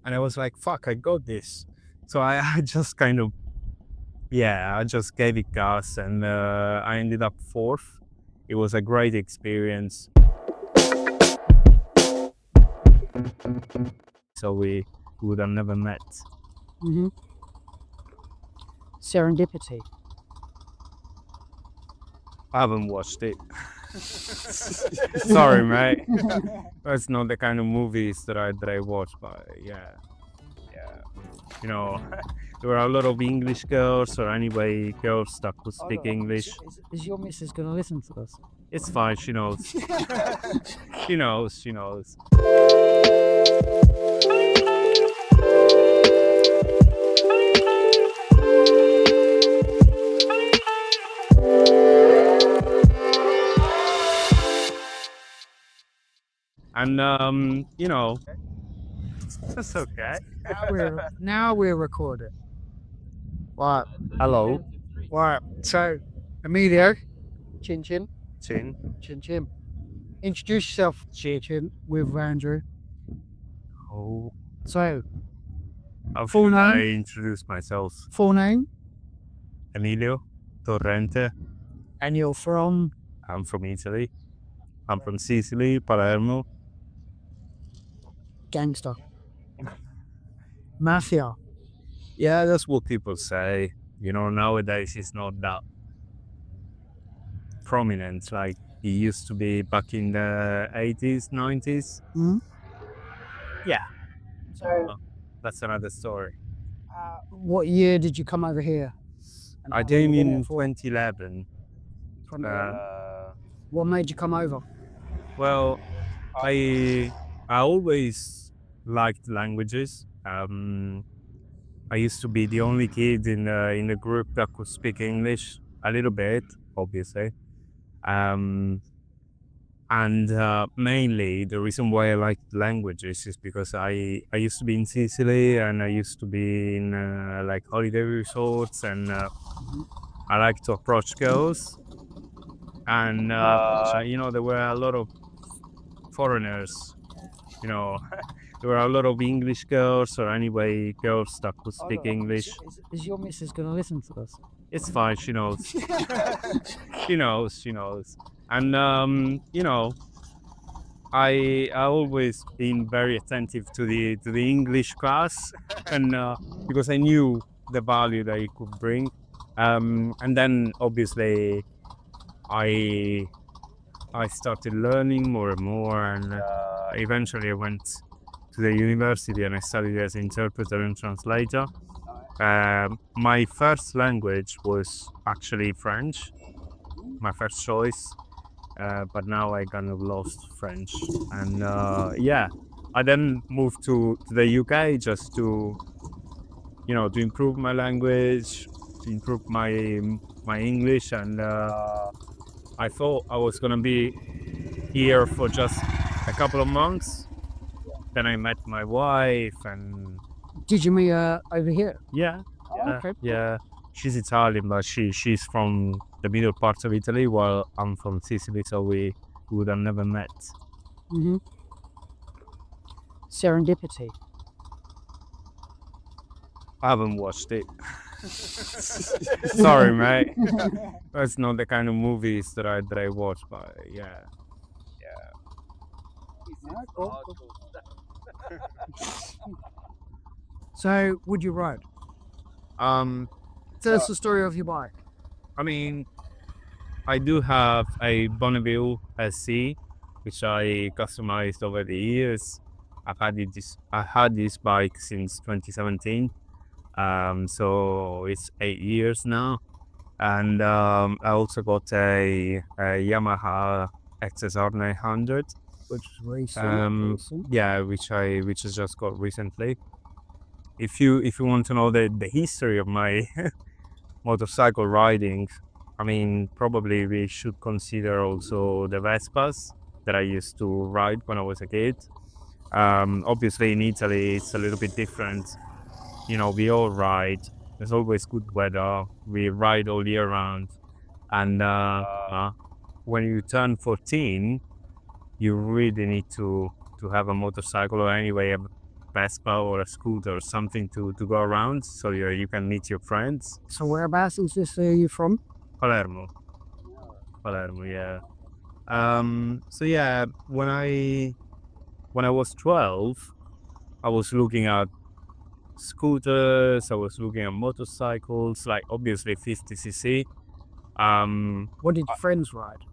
And I was like, fuck, I got this. So I just kind of, yeah, I just gave it gas, and I ended up fourth. It was a great experience. So we would have never met. Mm-hmm. Serendipity. I haven't watched it. Sorry, mate. That's not the kind of movies that I watch, but yeah. You know, there were a lot of English girls, or anyway, girls that could speak English. Is your missus going to listen to this? It's fine, she knows. She knows. And that's okay. Now we're recording. Right. Hello, Right. So, Emilio, Chin Chin, Chin. Chin Chin. Introduce yourself, Chin Chin, with Andrew. Oh, So, how Full should I name? introduce myself? full name, Emilio Torrente. and you're from. I'm from Italy. I'm from Sicily, Palermo. Gangster. Mafia. Yeah, that's what people say. Nowadays it's not that prominent like it used to be back in the 80s, 90s. Hmm? Yeah, So, that's another story. what year did you come over here? And I how long you came been in here for? 2011. 2011. Uh, What made you come over? well, I always liked languages. I used to be the only kid in the group that could speak English a little bit, obviously. And mainly the reason why I like languages is because I used to be in Sicily, and I used to be in like holiday resorts, and I like to approach girls. And there were a lot of foreigners. You know, there were a lot of English girls, or anyway, girls that could speak English. Is your missus going to listen to this? It's fine. She knows. She knows. And I always been very attentive to the English class, and because I knew the value that it could bring. And then obviously I I started learning more and more, and eventually I went to the university and I studied as interpreter and translator. My first language was actually French, my first choice. But now I kind of lost French, and yeah, I then moved to the UK just to improve my language, to improve my English, and I thought I was gonna be here for just a couple of months. Then I met my wife, and Did you meet over here? yeah, Okay. yeah, she's Italian, but she's from the middle part of Italy, while I'm from Sicily, so we would have never met. Mm-hmm. Serendipity. I haven't watched it. Sorry, mate. That's not the kind of movies that I watch, but yeah. So, would you ride? Um, Tell us the story of your bike. I mean, I do have a Bonneville SC, which I customized over the years. I had this bike since 2017. So it's 8 years now. And I also got a Yamaha XSR 900. Which is recent. Yeah, which I just got recently. If you want to know the history of my motorcycle riding, I mean, probably we should consider also the Vespas that I used to ride when I was a kid. Obviously in Italy it's a little bit different. We all ride. There's always good weather. We ride all year round. And when you turn 14, you really need to have a motorcycle, or anyway Vespa or a scooter or something to go around, so you can meet your friends. So whereabouts is this? Are you from? Palermo, yeah. So yeah, when I was 12, I was looking at scooters, I was looking at motorcycles, like obviously 50cc. What did your friends ride?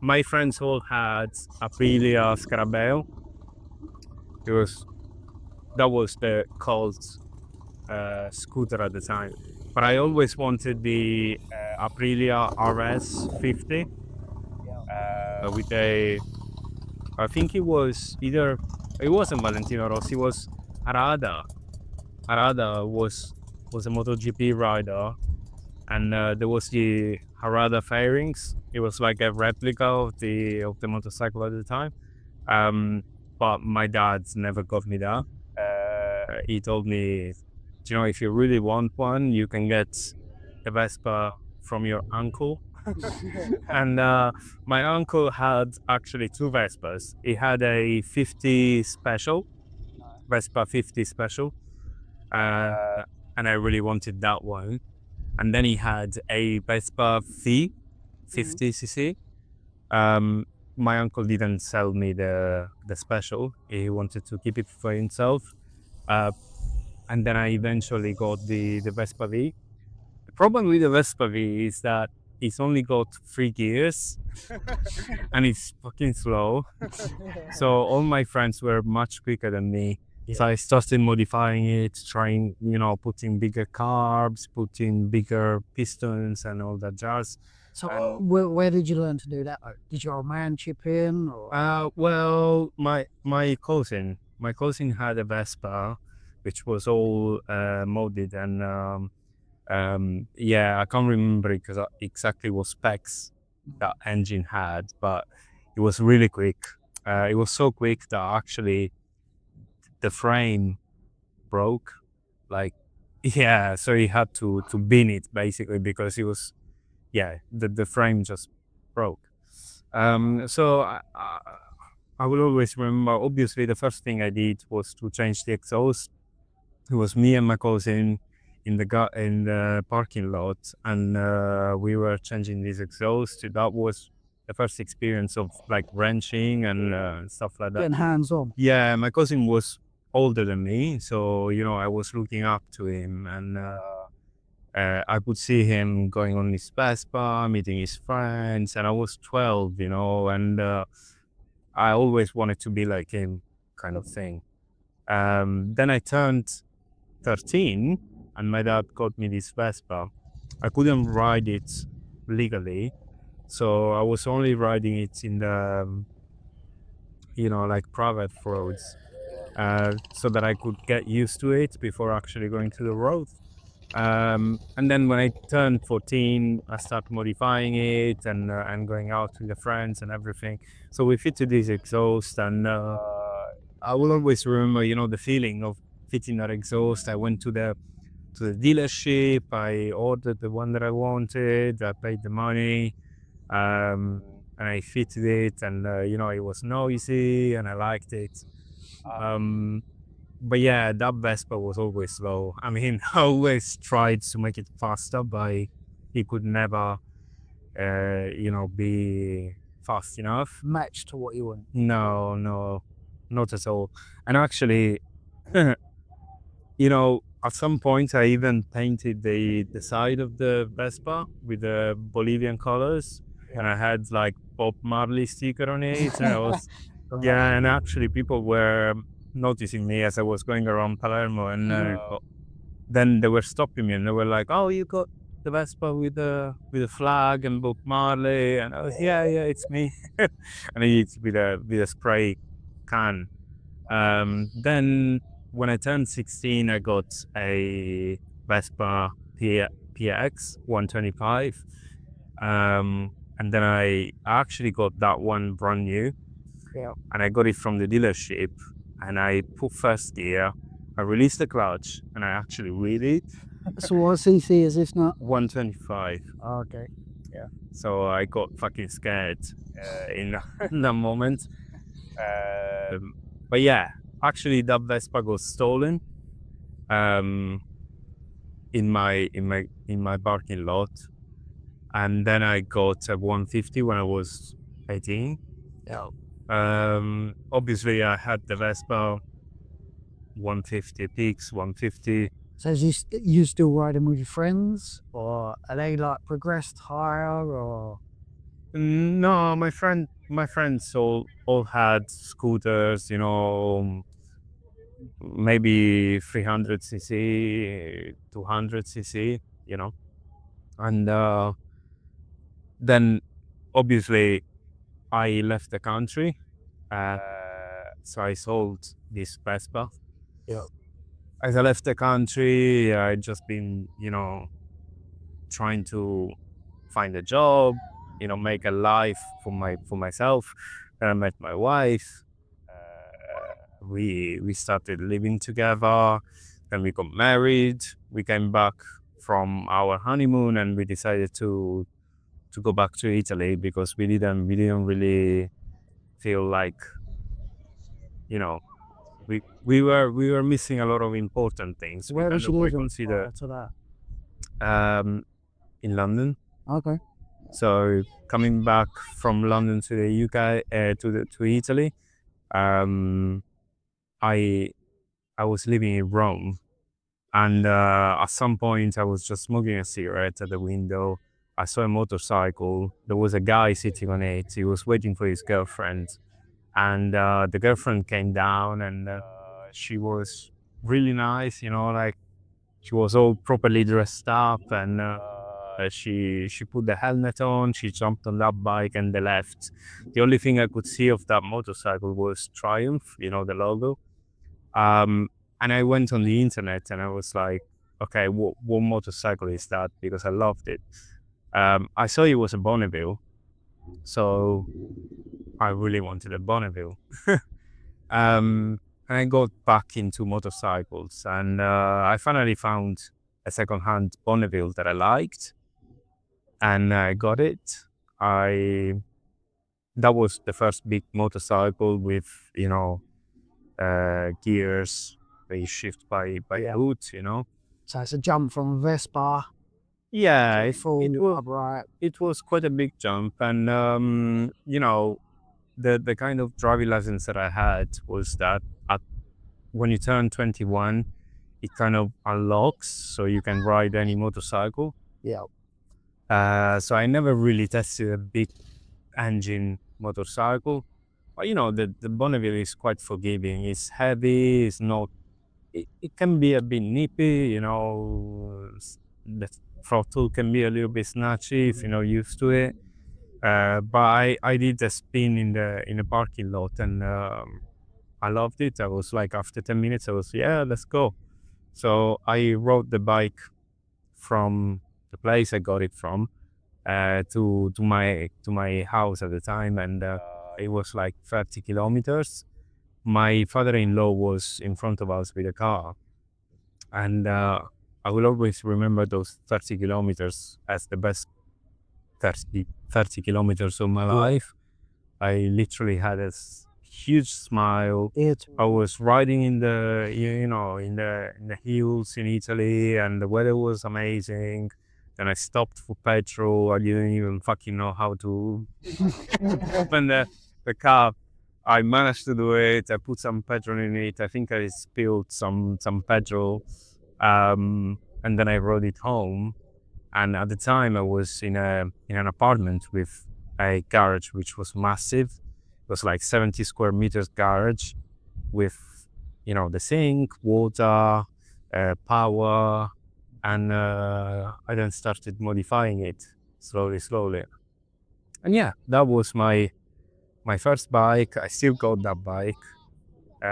My friends all had Aprilia Scarabeo. It was that was the cult scooter at the time. But I always wanted the Aprilia RS 50 with I think it wasn't Valentino Rossi, it was Arada. Arada was a MotoGP rider, and there was the Harada fairings. It was like a replica of the motorcycle at the time. But my dad never got me that. He told me, if you really want one, you can get a Vespa from your uncle. And my uncle had actually two Vespas. He had a 50 special, Vespa 50 special, and I really wanted that one. And then he had a Vespa V 50cc. My uncle didn't sell me the special. He wanted to keep it for himself. And then I eventually got the Vespa V. The problem with the Vespa V is that it's only got 3 gears and it's fucking slow. So all my friends were much quicker than me. So I started modifying it, trying, putting bigger carbs, putting bigger pistons and all that jazz. So where did you learn to do that? Did your old man chip in? Or? Well, my cousin had a Vespa, which was all modded, and yeah, I can't remember exactly what specs that engine had, but it was really quick. It was so quick that actually the frame broke. Like, yeah, so he had to bin it basically because it was, yeah, the frame just broke. So I will always remember. Obviously, the first thing I did was to change the exhaust. It was me and my cousin in the parking lot, and we were changing this exhaust. That was the first experience of like wrenching and stuff like that. Getting hands on. Yeah, my cousin was older than me, so I was looking up to him, and I could see him going on his Vespa, meeting his friends, and I was 12, and I always wanted to be like him, kind of thing. Then I turned 13, and my dad got me this Vespa. I couldn't ride it legally, so I was only riding it in the, like private roads, so that I could get used to it before actually going to the road. And then when I turned 14, I started modifying it and going out with the friends and everything. So we fitted this exhaust, and I will always remember, the feeling of fitting that exhaust. I went to the dealership. I ordered the one that I wanted. I paid the money, and I fitted it, and it was noisy, and I liked it. But yeah, that Vespa was always slow. I mean, I always tried to make it faster, but it could never, be fast enough. Match to what you want. No, not at all. And actually, at some point I even painted the side of the Vespa with the Bolivian colors, and I had like Bob Marley sticker on it. And I was, yeah, and actually people were noticing me as I was going around Palermo, and then they were stopping me and they were like, "Oh, you got the Vespa with the flag and Bob Marley?" And I was, yeah, it's me. And I did with a spray can. Then when I turned 16, I got a Vespa PX 125, and then I actually got that one brand new. Yeah. And I got it from the dealership, and I put first gear, I released the clutch, and I actually wheeled it. So what CC is this not? 125. Okay. Yeah. So I got fucking scared in that moment. But yeah, Actually, that Vespa got stolen um, in my parking lot, and then I got a 150 when I was 18. Yeah. Obviously, I had the Vespa 150 peaks, 150. So is you still riding with your friends, or are they like progressed higher, or No, my friends all had scooters, maybe 300 cc, 200 cc, and then obviously I left the country, uh, so I sold this Vespa. yeah, As I left the country, I just been, trying to find a job, make a life for myself. Then I met my wife. We started living together. Then we got married. We came back from our honeymoon, and we decided to go back to Italy because we didn't really feel like, you know we were missing a lot of important things. We where kind was of you living reconsider prior to that? um in London. Okay. So coming back from London to the UK, to Italy, um, I I was living in Rome, and at some point I was just smoking a cigarette at the window. I saw a motorcycle. There was a guy sitting on it. He was waiting for his girlfriend, and the girlfriend came down, and she was really nice. Like she was all properly dressed up, and she put the helmet on. She jumped on that bike and they left. The only thing I could see of that motorcycle was Triumph, the logo. Um, and I went on the internet and I was like, okay, what motorcycle is that? Because I loved it. I saw it was a Bonneville, so I really wanted a Bonneville. And I got back into motorcycles, and I finally found a secondhand Bonneville that I liked, and I got it. I That was the first big motorcycle with gears. They shift by Yeah. foot. So it's a jump from Vespa Yeah, to a it full was upright. it was quite a big jump, and the kind of driving lessons that I had was that at when you turn 21, it kind of unlocks so you can ride any motorcycle. Yeah. So I never really tested a big engine motorcycle. But the Bonneville is quite forgiving. It's heavy, it's not, it can be a bit nippy, the throttle can be a little bit snatchy if you're not used to it. But I did a spin in the parking lot, and I loved it. I was like, after 10 minutes, I was, yeah, let's go. So I rode the bike from the place I got it from to my house at the time, and it was like 30 kilometers. My father-in-law was in front of us with a car, and I will always remember those 30 kilometers as the best 30 kilometers of my life. I literally had a huge smile. It. I was riding in the hills in Italy, and the weather was amazing. Then I stopped for petrol. I didn't even fucking know how to open the car. I managed to do it. I put some petrol in it. I think I spilled some petrol, and then I rode it home. And at the time, I was in an apartment with a garage which was massive. It was like 70 square meters garage with the sink, water, power, and I then started modifying it slowly. And yeah, that was my first bike. I still got that bike.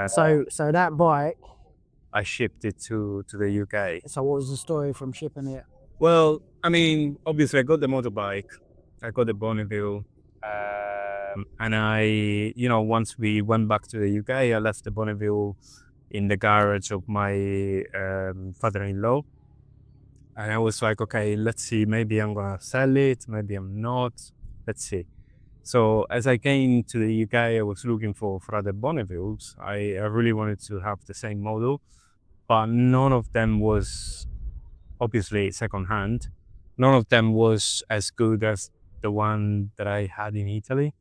So that bike. I shipped it to the UK. So what was the story from shipping it? Well, I mean, obviously, I got the motorbike, I got the Bonneville, and once we went back to the UK, I left the Bonneville in the garage of my father-in-law, and I was like, okay, let's see, maybe I'm gonna sell it, maybe I'm not, let's see. So as I came to the UK, I was looking for other Bonnevilles. I really wanted to have the same model, but none of them was obviously secondhand. None of them was as good as the one that I had in Italy.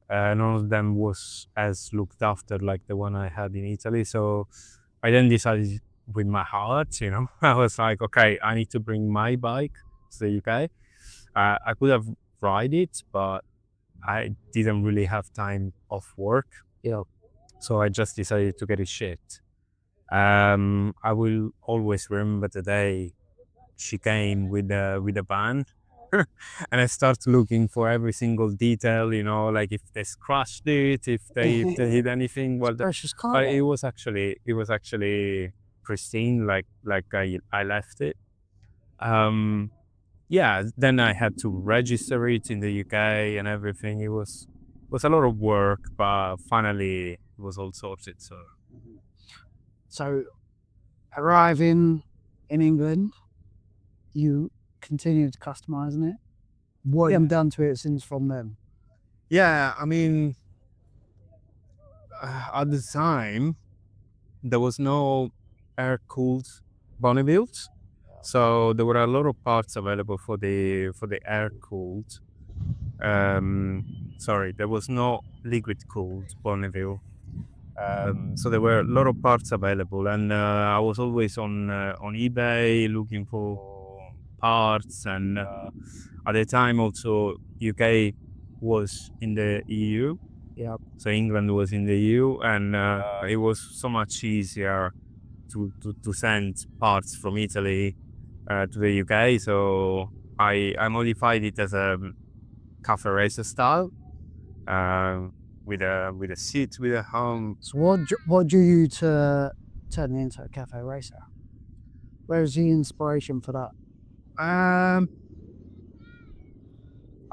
None of them was as looked after like the one I had in Italy. So I then decided with my heart, I was like, okay, I need to bring my bike to the UK. I could have ride it, but I didn't really have time off work. Yeah. So I just decided to get it shipped. I will always remember the day she came with a van. And I start looking for every single detail, like if they scratched it, if they hit anything. Well, Precious but cargo. it was actually pristine, like I left it. Um, yeah. Then I had to register it in the UK and everything. It was a lot of work, but finally it was all sorted. So So, arriving in England, you continued customizing it. What have you done to it since from then? yeah, I mean, at the time there was no air-cooled Bonnevilles, so there were a lot of parts available for the air-cooled. Sorry, there was no liquid-cooled Bonneville. So there were a lot of parts available, and I was always on eBay looking for parts. And at the time, also UK was in the EU. Yeah. So England was in the EU, and it was so much easier to send parts from Italy to the UK. So I modified it as a cafe racer style, with a seat, with a home. So, what drew you to turn into a cafe racer? Where's the inspiration for that? I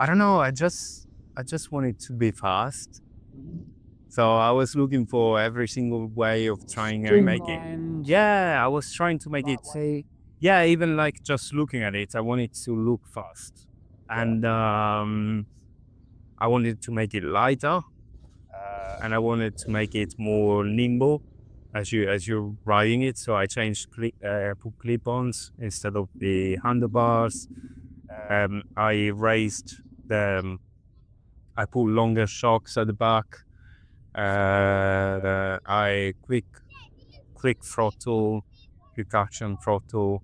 don't know. I just wanted to be fast. So I was looking for every single way of trying and make it. Streamlined, Yeah, I was trying to make it. lightweight. Yeah, even like just looking at it, I wanted to look fast, and I wanted to make it lighter, and I wanted to make it more nimble as you're riding it. So I changed put clip-ons instead of the handlebars. I raised the. I put longer shocks at the back. I quick throttle, quick action throttle,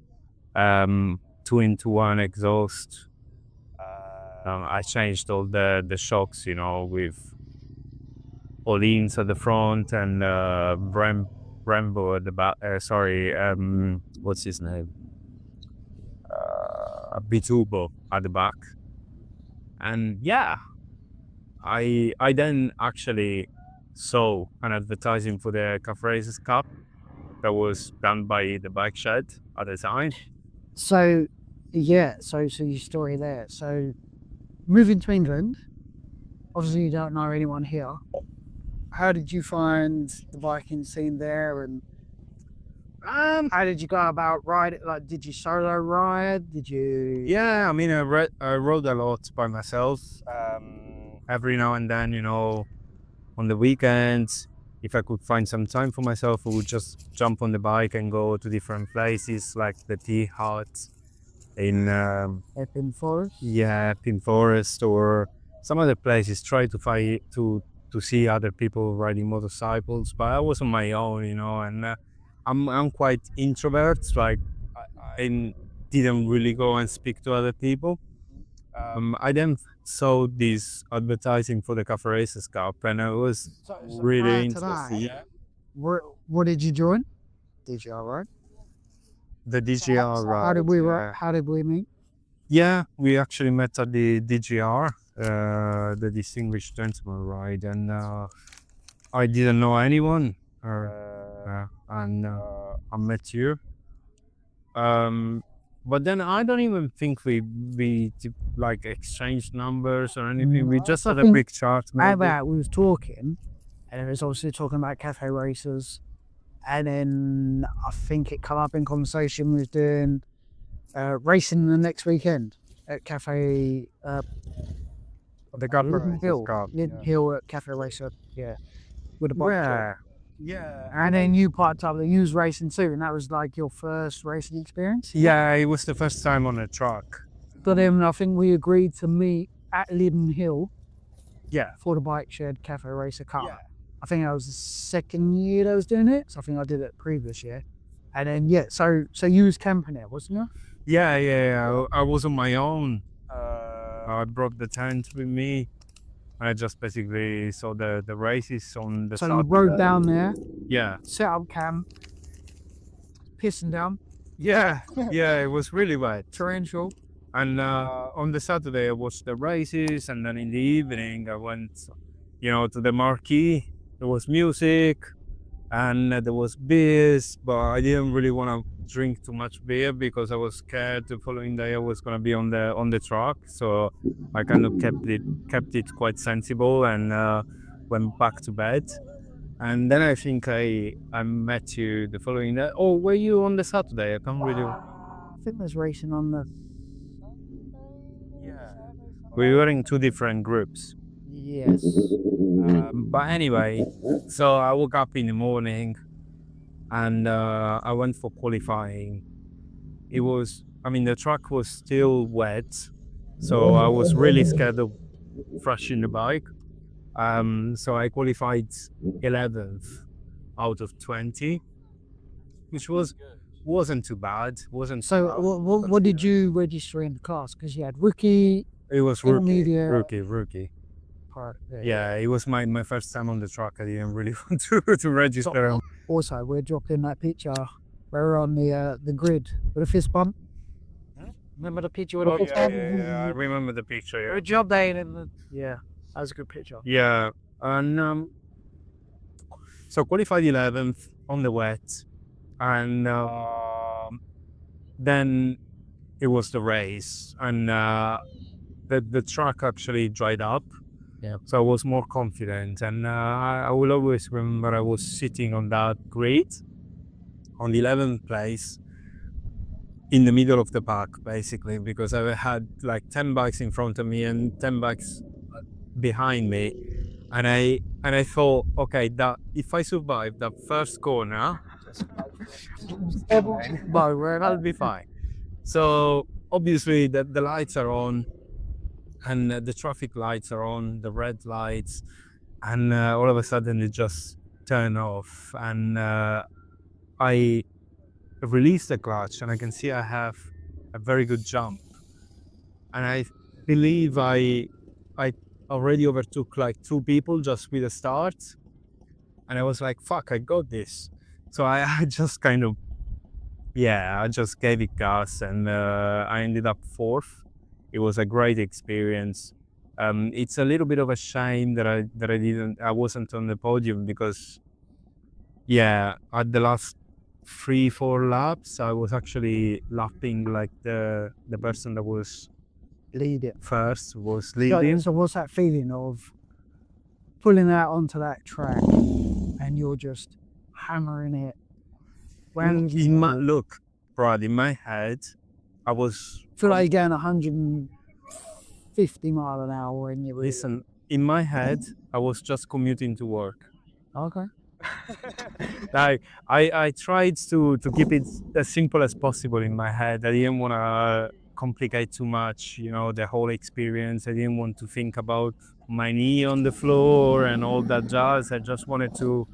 2-in-1 exhaust. I changed all the shocks, with Olins at the front and Brembo at the back. Sorry, what's his name? Bitubo at the back. And yeah, I then actually saw an advertising for the Cafe Racers Cup that was done by the Bike Shed at the time. So, yeah. So your story there. So, moving to England. Obviously, you don't know anyone here. How did you find the biking scene there, and how did you go about riding? Like, did you solo ride? Did you? Yeah, I mean, I rode a lot by myself. Every now and then, on the weekends, if I could find some time for myself, I would just jump on the bike and go to different places like the Tea Hut in Epping Forest? yeah, Pin Forest or some other places. Try to find to see other people riding motorcycles, but I was on my own, and I'm quite introvert, like I didn't really go and speak to other people. I then saw this advertising for the Cafe Races Cup, and I was really prior to interested. that, Yeah. What did you join? DGR, right? The DGR ride. How did we meet? Yeah, we actually met at the DGR, the Distinguished Gentleman ride, and I didn't know anyone, and I met you. But then I don't even think we like exchanged numbers or anything. We just had a quick chat. How maybe. about we was talking, and it was obviously talking about cafe racers, and then I think it come up in conversation. We was doing racing the next weekend at cafe The Cafe Linden Racers Hill. Cup. Linden Hill at Cafe Racer. Yeah. With a bike shed. Yeah. And then you parked up and you was racing too, and that was like your first racing experience? Yeah, it was the first time on a truck. But then I think we agreed to meet at Linden Hill Yeah. for the bike shed Cafe Racer Cup. Yeah. I think that was the second year that I was doing it. So I think I did it previous year. And then so you was camping there, wasn't you? Yeah. I was on my own. I brought the tent with me. I just basically saw the races on the So you Saturday. rode down there, Yeah. set up camp, pissing down, Yeah. It was really wet. torrential. And on the Saturday, I watched the races, and then in the evening, I went, to the marquee. There was music, and there was beers, but I didn't really want to drink too much beer because I was scared the following day I was going to be on the truck. So I kind of kept it quite sensible and went back to bed. And then I think I met you the following day. Oh, were you on the Saturday? I can't really. I think there's racing on the. We were in two different groups. Yes. But anyway, so I woke up in the morning and I went for qualifying. The track was still wet, so I was really scared of thrashing the bike. So I qualified 11th out of 20, which wasn't too bad. Wasn't So what did you register in the class? Because you had rookie. It was rookie. intermediate. Rookie. Part. Yeah, it was my first time on the track. I didn't really want to register. Also, we're dropping that picture. We're on the grid with a fist bump. Remember the picture with a fist bump? Yeah, I remember the picture. Yeah. Good job, Dane. Yeah, that was a good picture. Yeah, and so qualified 11th on the wet, and then it was the race, and the track actually dried up. Yeah. So I was more confident, and I will always remember I was sitting on that grid on the 11th place in the middle of the pack, basically, because I had like 10 bikes in front of me and 10 bikes behind me, and I thought, okay, that if I survive that first corner, I'll be fine. So obviously the lights are on, and the traffic lights are on, the red lights, and all of a sudden it just turned off, and I release the clutch, and I can see I have a very good jump, and I believe I already overtook like two people just with a start, and I was like, fuck, I got this. So I just kind of I just gave it gas, and I ended up fourth. It was a great experience. It's a little bit of a shame that I wasn't on the podium, because at the last 3-4 laps, I was actually lapping like the person that was Lead it. first was leading. So what's that feeling of pulling out onto that track and you're just hammering it? Brad, in my head, I was. Feel like you're going 150 mile an hour when you Listen, in my head, I was just commuting to work. Okay. I tried to keep it as simple as possible in my head. I didn't want to complicate too much, the whole experience. I didn't want to think about my knee on the floor and all that jazz. I just wanted to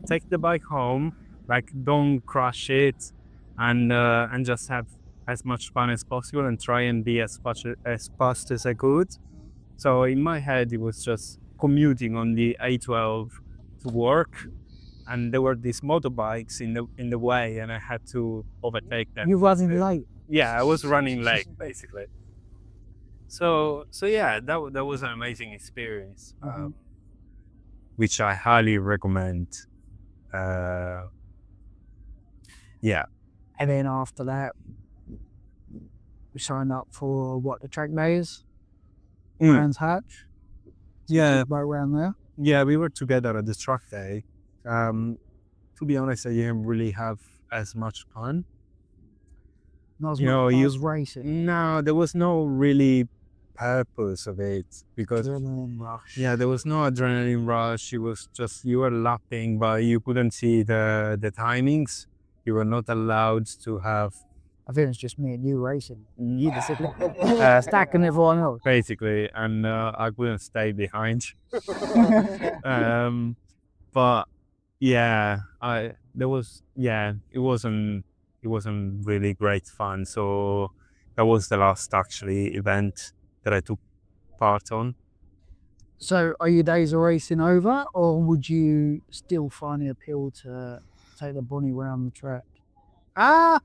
take the bike home, like don't crash it, and just have as much fun as possible and try and be as fast as I could. So in my head, it was just commuting on the A12 to work, and there were these motorbikes in the way, and I had to overtake them. You're running late. Yeah, I was running late, basically. So yeah, that was an amazing experience, which I highly recommend. Yeah. And then after that, we signed up for the track days, Brands Hatch. Yeah. Right around there. Yeah, we were together at the track day. To be honest, I didn't really have as much fun. Not as much fun as racing. No, there was no really purpose of it, because Adrenaline rush. yeah, there was no adrenaline rush. It was just you were lapping, but you couldn't see the timings. You were not allowed to have I think it's just me and you racing. You just stacking everyone else. basically, and I couldn't stay behind. But yeah, it wasn't really great fun. So that was the last actually event that I took part on. So are your days of racing over, or would you still find the appeal to take the bunny around the track? Ah,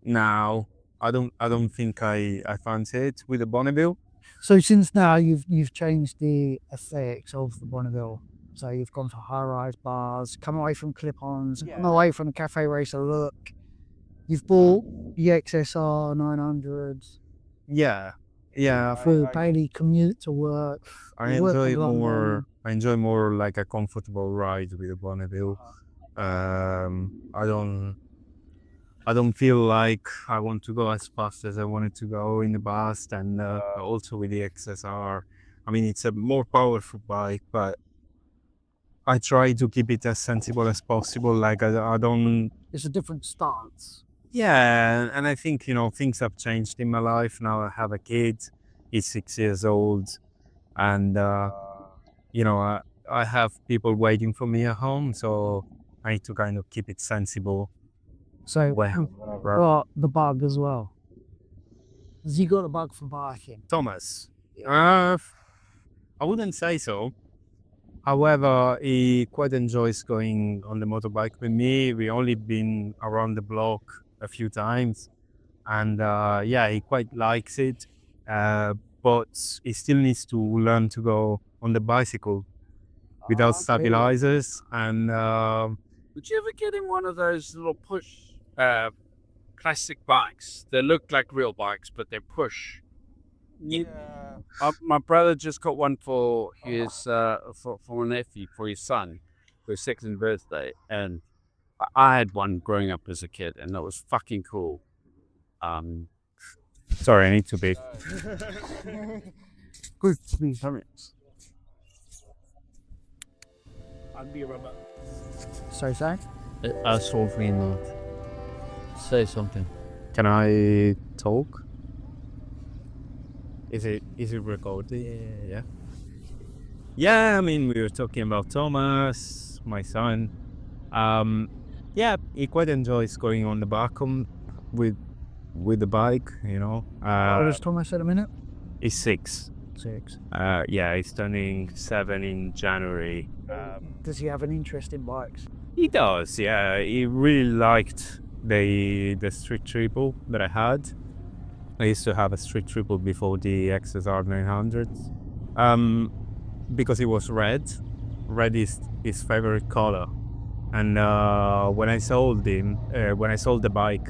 now I don't think I fancy it with the Bonneville. So since now you've changed the aesthetics of the Bonneville. So you've gone for high-rise bars, come away from clip-ons, come away from the cafe racer look. You've bought the XSR 900s Yeah, yeah. for the daily commute to work. I You work enjoy a lot more. more. I enjoy more like a comfortable ride with the Bonneville. I don't feel like I want to go as fast as I wanted to go in the past, and also with the XSR. I mean, it's a more powerful bike, but I try to keep it as sensible as possible. Like I don't. It's a different stance. Yeah, and I think things have changed in my life. Now I have a kid. He's 6 years old, and I have people waiting for me at home, so I need to kind of keep it sensible. So Well, got the bug as well. Has he got a bug for biking? Thomas, I wouldn't say so. However, he quite enjoys going on the motorbike with me. We only been around the block a few times, and yeah, he quite likes it. But he still needs to learn to go on the bicycle without stabilizers. And Would you ever get in one of those little push plastic bikes? They look like real bikes, but they push. My brother just got one for his for a nephew, for his son, for his second birthday, and I had one growing up as a kid, and that was fucking cool. sorry, I need to be. Good experience. I'll be right back. So Zach? Absolutely not. Say something. Can I talk? Is it recorded? Yeah. Yeah, I mean, we were talking about Thomas, my son. Yeah, he quite enjoys going on the back with the bike. What is Thomas at a minute? He's 6. 6. Yeah, he's turning 7 in January. Does he have an interest in bikes? He does, yeah. He really liked the street triple that I had. I used to have a street triple before the XSR 900s. Because it was red. Red is his favorite color. And when I sold the bike,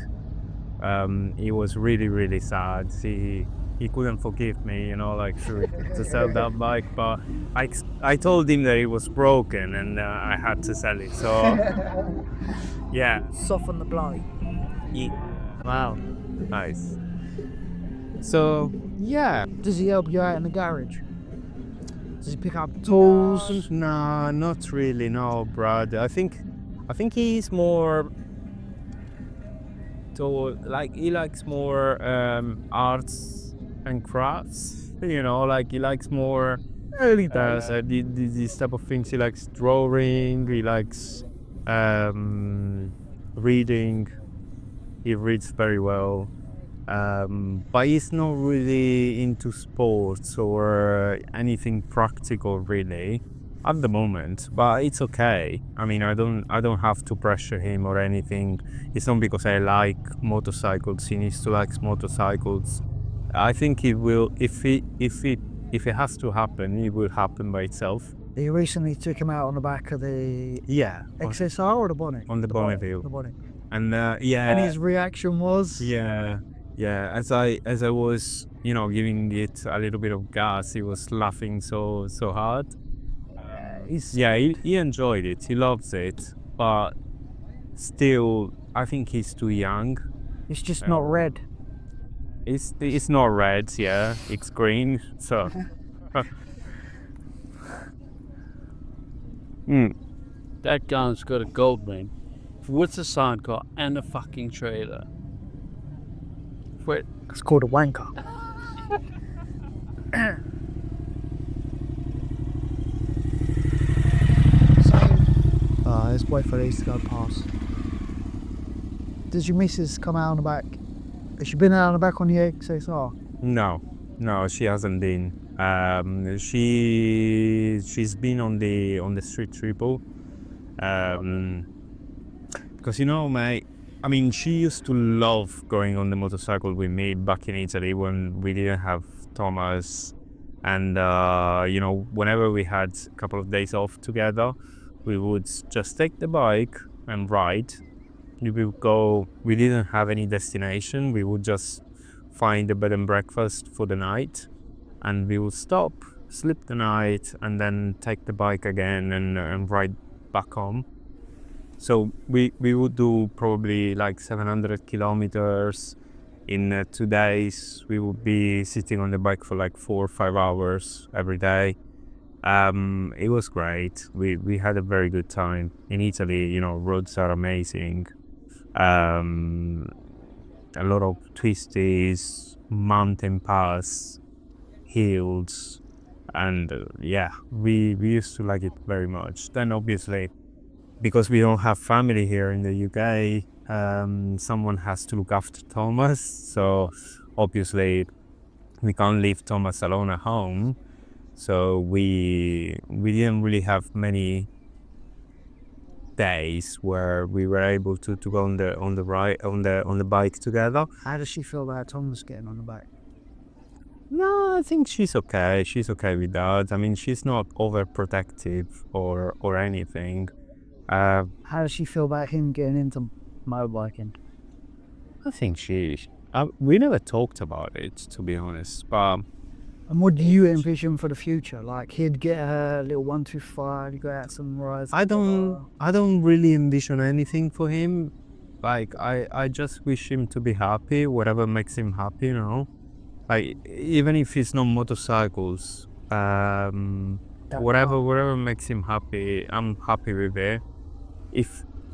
he was really, really sad. He couldn't forgive me, to sell that bike. But I told him that it was broken and I had to sell it. So, yeah. Soften the blow. Wow. Nice. So, yeah. Does he help you out in the garage? Does he pick up tools? No, not really. No, Brad. I think he's more he likes more arts and crafts. He likes more. He does these type of things. He likes drawing. He likes reading. He reads very well. But he's not really into sports or anything practical really at the moment, but it's okay. I mean, I don't have to pressure him or anything. It's not because I like motorcycles. He needs to like motorcycles. I think it will, if it has to happen, it will happen by itself. You recently took him out on the back of the XSR or the bonnet? On the Bonneville. The bonnet. And yeah. And his reaction was? Yeah. As I was, giving it a little bit of gas, he was laughing so hard. He enjoyed it. He loves it, but still, I think he's too young. It's just not red. It's not red, yeah. It's green. So. That gun's got a gold ring with a sidecar and a fucking trailer. Wait, It's called a wanker. So, let's wait for these to go past. Does your missus come out on the back? Has she been out on the back on the XSR? No, she hasn't been. She's been on the street triple. Because mate, I mean, she used to love going on the motorcycle with me back in Italy when we didn't have Thomas, and whenever we had a couple of days off together, we would just take the bike and ride. We would go. We didn't have any destination. We would just find a bed and breakfast for the night, and we would stop, sleep the night, and then take the bike again and ride back home. So we would do probably like 700 kilometers in 2 days. We would be sitting on the bike for like 4 or 5 hours every day. It was great. We had a very good time in Italy. Roads are amazing. A lot of twisties, mountain pass, hills, and we used to like it very much. Then obviously, because we don't have family here in the UK, someone has to look after Thomas. So obviously, we can't leave Thomas alone at home. So we didn't really have many days where we were able to go on the bike together. How does she feel about Thomas getting on the back? No, I think she's okay. She's okay with that. I mean, she's not overprotective or anything. How does she feel about him getting into motorbiking? I think we never talked about it, to be honest. But And what do you envision for the future? Like he'd get a little 125, go out some rides. I don't really envision anything for him. Like I just wish him to be happy, whatever makes him happy, Like even if it's not motorcycles, whatever makes him happy, I'm happy with it.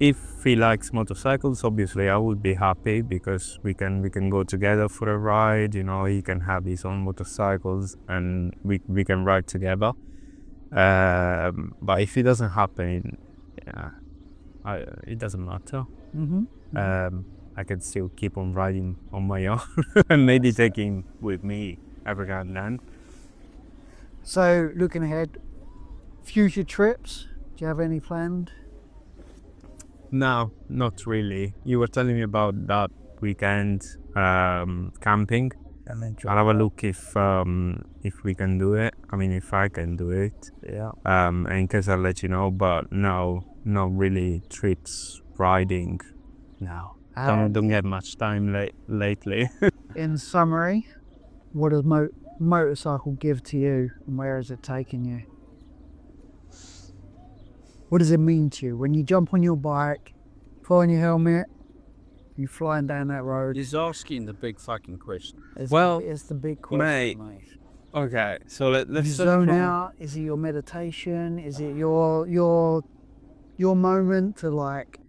If he likes motorcycles, obviously I would be happy because we can go together for a ride. He can have his own motorcycles and we can ride together. But if it doesn't happen, it doesn't matter. I can still keep on riding on my own and maybe take him with me every now and then. So looking ahead, future trips, do you have any planned? No, not really. You were telling me about that weekend camping. I'll have a look if we can do it. I mean, if I can do it. Yeah. In case I'll let you know. But no, not really trips, riding. No, don't get much time lately. In summary, what does motorcycle give to you, and where is it taking you? What does it mean to you when you jump on your bike, put on your helmet, you're flying down that road? he's asking the big fucking question. It's the big mate, question, mate. Okay, so let's You zone out. Is it your meditation? Is it your moment to like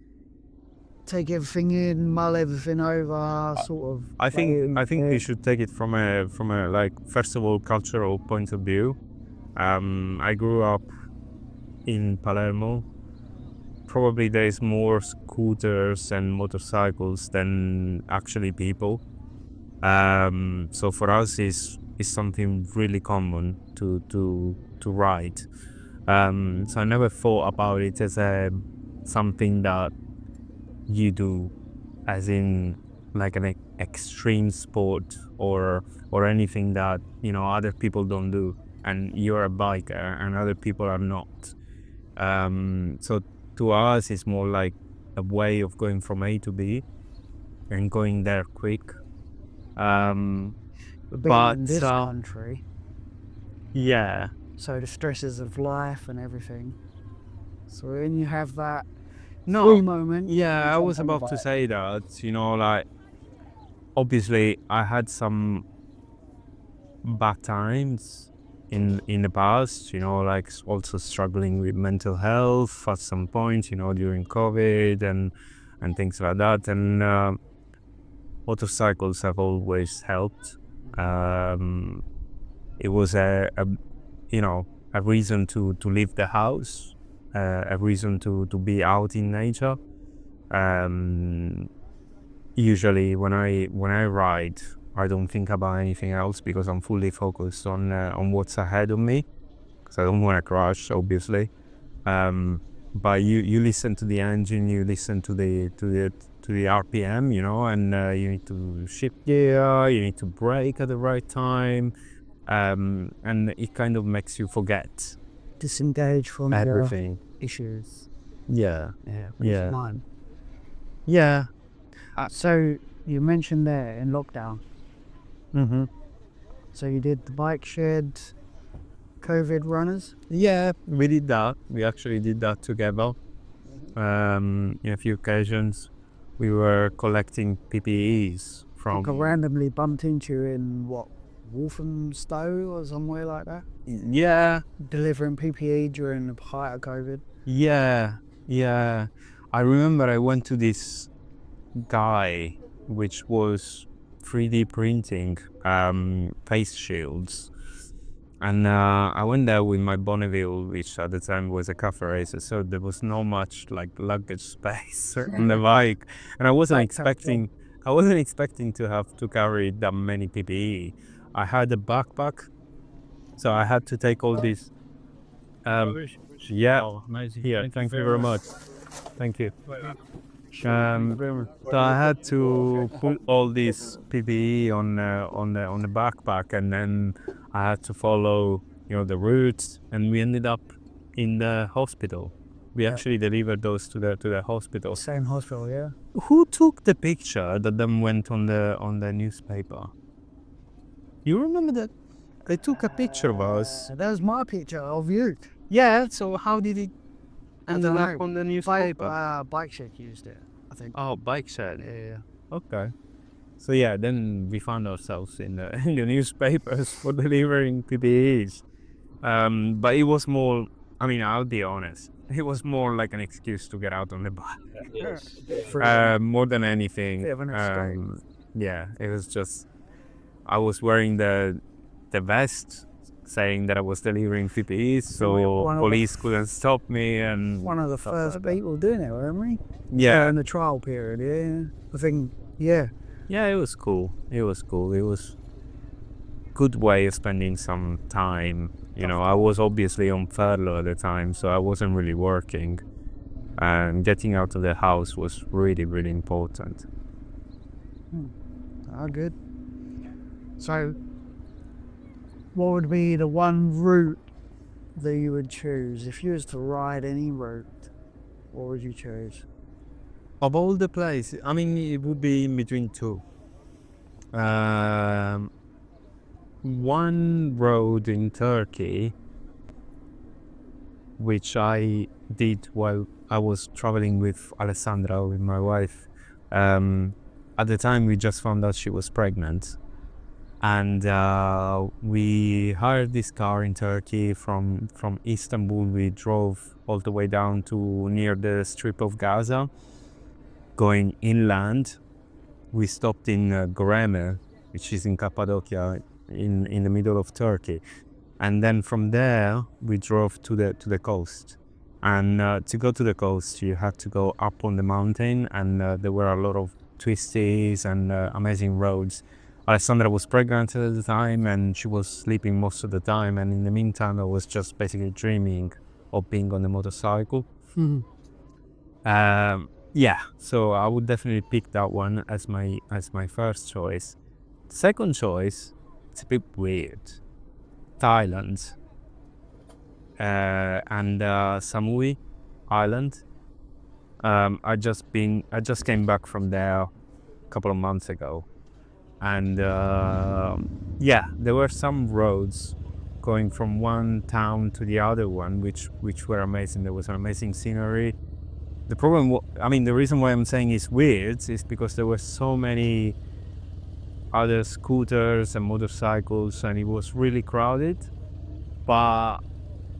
take everything in, mull everything over, sort of? I think you should take it from a like, first of all, cultural point of view. I grew up in Palermo. Probably there's more scooters and motorcycles than actually people. So for us is something really common to ride. So I never thought about it as something that you do, as in like an extreme sport or anything that other people don't do, and you're a biker and other people are not. So to us, it's more like a way of going from A to B and going there quick. But in this country, yeah. so the stresses of life and everything. So when you have that free moment, Yeah, I jump was on the about to bike. say that, like, obviously I had some bad times in the past, like also struggling with mental health at some point, during COVID and things like that. And motorcycles have always helped. Um, it was a reason to leave the house, a reason to be out in nature. Um, Usually when I ride, I don't think about anything else because I'm fully focused on what's ahead of me, because I don't want to crash, obviously. But you listen to the engine, you listen to the RPM, and you need to shift gear, you need to brake at the right time, and it kind of makes you forget Disengage from your everything. issues. Yeah, Yeah, yeah, mine. yeah. So you mentioned there in lockdown. Mm-hmm. So you did the bike shed, COVID runners. Yeah, we did that. We actually did that together. In a few occasions, we were collecting PPEs I think I from. randomly bumped into you in what, Walthamstow or somewhere like that, Yeah, delivering PPE during the height of COVID. yeah, yeah. I remember I went to this guy, which was 3D printing face shields. And I went there with my Bonneville, which at the time was a cafe racer, so there was not much like luggage space on the bike, and I wasn't expecting to have to carry that many PPE. I had a backpack, so I had to take all these. Yeah, Amazing. yeah. Thank you very much. Thank you. So I had to put all this PPE on the backpack, and then I had to follow, the routes, and we ended up in the hospital. We actually delivered those to the hospital. Same hospital, yeah. Who took the picture that then went on the newspaper? You remember that they took a picture of us? That was my picture of you. Yeah. So how did it end don't up know. on the newspaper? Bike shed used it, I think. Oh, bike shed. Yeah. Okay. So yeah, then we found ourselves in the in the newspapers for delivering PPEs. But it was more. I mean, I'll be honest. It was more like an excuse to get out on the bike, more than anything. Bit of an escape. Yeah, it was just I was wearing the vest, saying that I was delivering PPEs, so one of the- police couldn't stop me. And One of the stuff first like that. people doing it, weren't we? Yeah, In the trial period, yeah. I think, yeah. yeah, it was cool. It was cool. It was good way of spending some time. I was obviously on furlough at the time, so I wasn't really working. And getting out of the house was really, really important. Good. So, what would be the one route that you would choose? If you was to ride any route, what would you choose? Of all the places, I mean, it would be in between two. One road in Turkey, which I did while I was traveling with Alessandra, with my wife. At the time, we just found out she was pregnant, and we hired this car in Turkey from Istanbul. We drove all the way down to near the Strip of Gaza, going inland. We stopped in Göreme, which is in Cappadocia, in the middle of Turkey, and then from there we drove to the coast. And to go to the coast, you had to go up on the mountain, and there were a lot of twisties and amazing roads. Alessandra was pregnant at the time, and she was sleeping most of the time. And in the meantime, I was just basically dreaming of being on the motorcycle. Yeah, so I would definitely pick that one as my first choice. Second choice, it's a bit weird. Thailand and Samui Island. I just came back from there a couple of months ago, and yeah, there were some roads going from one town to the other one, which were amazing. There was an amazing scenery. The problem, the reason why I'm saying it's weird is because there were so many other scooters and motorcycles, and it was really crowded. But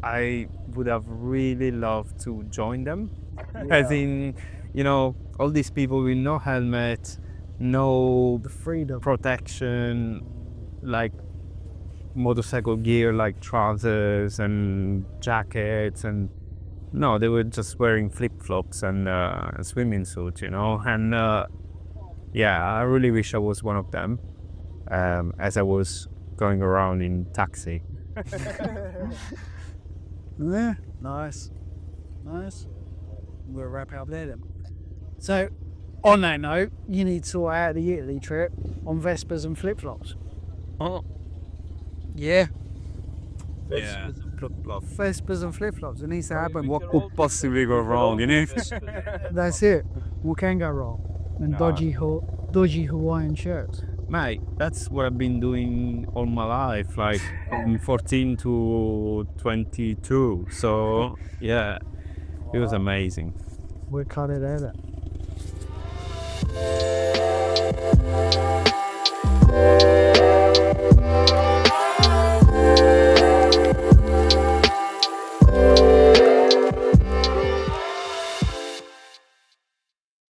I would have really loved to join them. As in, all these people with no helmet, no The freedom. protection, like motorcycle gear, like trousers and jackets, and no, they were just wearing flip-flops and a swimming suit, and yeah, I really wish I was one of them, as I was going around in taxi. Yeah, nice. We'll wrap it up there then. So, on that note, you need to sort out the Italy trip on Vespas and flip-flops. Oh, Yeah, yeah. Vespas and flip-flops. It needs to happen. What could possibly go wrong, That's it. What can go wrong? And No. dodgy Hawaiian shirts. Mate, that's what I've been doing all my life, like from 14 to 22. So, yeah, it was amazing. We'll cut it out.